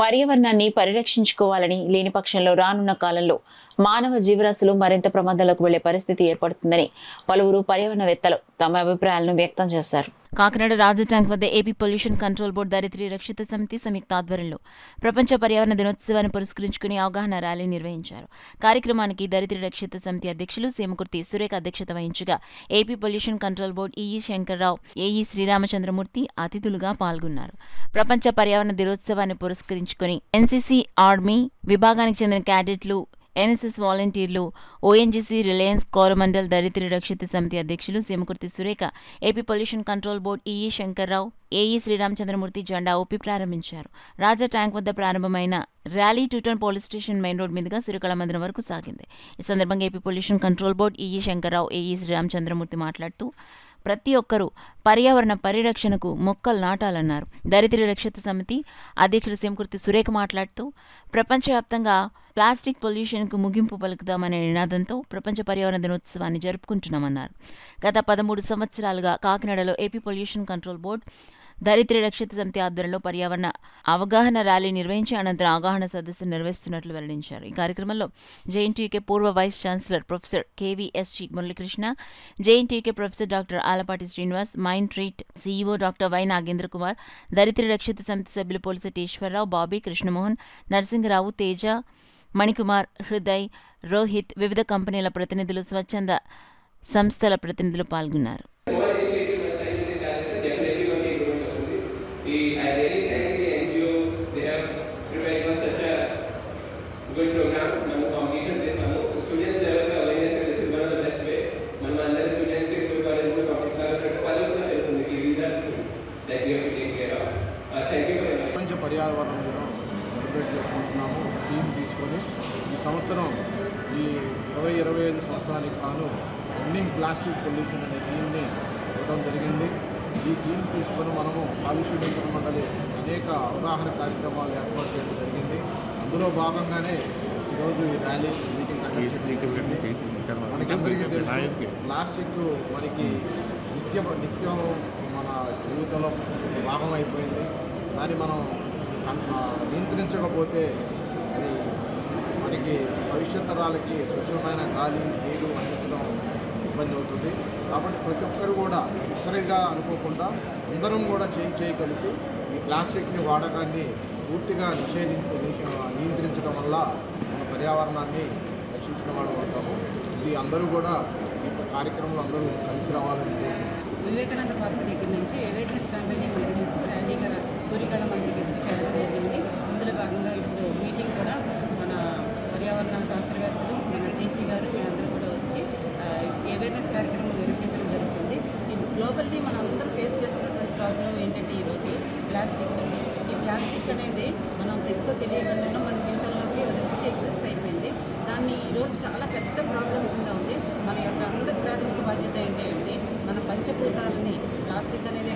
పర్యావరణాన్ని పరిరక్షించుకోవాలని లేని పక్షంలో రానున్న కాలంలో మానవ జీవరాశులు మరింత ప్రమాదాలకు వెళ్లే పరిస్థితి ఏర్పడుతుందని పలువురు పర్యావరణవేత్తలు తమ అభిప్రాయాలను వ్యక్తం చేశారు. కాకినాడ రాజా ట్యాంక్ వద్ద AP pollution control board ధరిత్రి Rakshita సమితి సంయుక్త ఆధ్వర్యంలో ప్రపంచ పర్యావరణ దినోత్సవాన్ని పురస్కరించుకుని అవగాహన ర్యాలీ నిర్వహించారు. కార్యక్రమానికి ధరిత్రి రక్షిత సమితి అధ్యక్షులు సేమకుర్తి సురేఖ అధ్యక్షత వహించగా AP pollution control board EE Shankarrao, AE Sriramachandramurthy అతిథులుగా పాల్గొన్నారు. ప్రపంచ పర్యావరణ దినోత్సవాన్ని పురస్కరించుకుని ఎన్సీసీ ఆర్మీ విభాగానికి చెందిన క్యాడెట్లు, ఎన్ఎస్ఎస్ వాలంటీర్లు, ఓఎన్జీసీ, రిలయన్స్ కోరమండల్ ధరిత్రి రక్షిత సమితి అధ్యక్షులు Semakurthi Surekha, AP pollution control board EE Shankarrao, AE Sriramachandramurthy జెండా ఊపి ప్రారంభించారు. రాజా ట్యాంక్ వద్ద ప్రారంభమైన rally two town police station main road మీదుగా శ్రీకళ మందిరం వరకు సాగింది. ఈ సందర్భంగా AP pollution control board EE Shankarrao, AE Sriramachandramurthy మాట్లాడుతూ ప్రతి ఒక్కరూ పర్యావరణ పరిరక్షణకు మొక్కలు నాటాలన్నారు. ధరిత్రి రక్షిత సమితి అధ్యక్షుడు సేమకుర్తి సురేఖ మాట్లాడుతూ ప్రపంచవ్యాప్తంగా ప్లాస్టిక్ పొల్యూషన్కు ముగింపు పలుకుదామనే నినాదంతో ప్రపంచ పర్యావరణ దినోత్సవాన్ని జరుపుకుంటున్నామన్నారు. గత 13 సంవత్సరాలుగా కాకినాడలో AP pollution control board ధరిత్రి Rakshita సమితి ఆధ్వర్యంలో పర్యావరణ అవగాహన ర్యాలీ నిర్వహించి అనంతరం అవగాహన సదస్సు నిర్వహిస్తున్నట్లు వెల్లడించారు. ఈ కార్యక్రమంలో జేఎన్టీయూకే పూర్వ vice chancellor professor KVSG Muralikrishna, JNTUK professor doctor Alapati Srinivas, mind treat CEO doctor Y Nagendra Kumar, Dharitri Rakshita Samiti సభ్యులు పోలిశెట్టి ఈశ్వరరావు, బాబీ, కృష్ణమోహన్, నరసింహరావు, తేజ, మణికుమార్, హృదయ్, రోహిత్, వివిధ కంపెనీల ప్రతినిధులు, స్వచ్ఛంద సంస్థల ప్రతినిధులు పాల్గొన్నారు. good program మనం కాంపిటీషన్స్ చేస్తాము స్టూడెంట్స్ లెవెల్ లో awareness this is one of the best way మనం అందరూ స్టూడెంట్స్ కి స్కూల్ కాలేజ్ లో కాంపిటీషన్ పెట్టు వాళ్ళకు కూడా తెలుస్తుంది కి these are that you have to take care of thank you for ప్రపంచ పర్యావరణ దినం సెలబ్రేట్ చేసుకుంటున్నాము. థీమ్ తీసుకొని ఈ సంవత్సరం ఈ 2025 సంవత్సరానికి కాను ఎండింగ్ ప్లాస్టిక్ పొల్యూషన్ అనే థీమ్ని ఇవ్వడం జరిగింది. ఈ థీమ్ తీసుకొని మనము కాలుష్య నియంత్రణ మండలి అనేక అవగాహన కార్యక్రమాలు ఏర్పాటు చేయడం జరిగింది. అందులో భాగంగానే ఈరోజు ఈ ర్యాలీ మీటింగ్ మనకందరికీ తెలుసు ప్లాస్టిక్ మనకి నిత్యం మన జీవితంలో భాగం అయిపోయింది. దాన్ని మనం నియంత్రించకపోతే అది మనకి భవిష్యత్ తరాలకి స్వచ్ఛమైన గాలి, నీరు అందించడం ఇబ్బంది అవుతుంది. కాబట్టి ప్రతి ఒక్కరు కూడా ఒక్కరిగా అనుకోకుండా అందరం కూడా చేయి కలిపి ఈ ప్లాస్టిక్ని వాడకాన్ని పూర్తిగా నియంత్రించడం వల్ల మన పర్యావరణాన్ని రక్షించిన వాళ్ళు అవుతాము. ఇది అందరూ కూడా ఈ కార్యక్రమంలో అందరూ కలిసి రావాలని వివేకానంద పార్క్ దగ్గర నుంచి అవేర్నెస్ క్యాంపెయిన్ నిర్వహిస్తూ ర్యాలీగా సూర్యకళ మందికి చేయడం జరిగింది. ఇందులో భాగంగా ఇప్పుడు మీటింగ్ కూడా మన పర్యావరణ శాస్త్రవేత్తలు, మన జేసీ గారు వీళ్ళందరూ కూడా వచ్చి అవేర్నెస్ కార్యక్రమం నిర్వహించడం జరుగుతుంది. గ్లోబల్లీ మనం అందరూ ఫేస్ చేస్తున్నటువంటి ప్రాబ్లం ఏంటంటే ఈరోజు ప్లాస్టిక్ అండి. ఈ ప్లాస్టిక్ అనేది మనం తెలుసో తెలియకుండా మన జీవితంలోకి అది వచ్చి ఎగ్జిస్ట్ అయిపోయింది. దాన్ని ఈరోజు చాలా పెద్ద ప్రాబ్లం కింద ఉంది. మన యొక్క అందరి ప్రాథమిక బాధ్యత ఏంటి అంటే మన పంచభూతాలని ప్లాస్టిక్ అనేది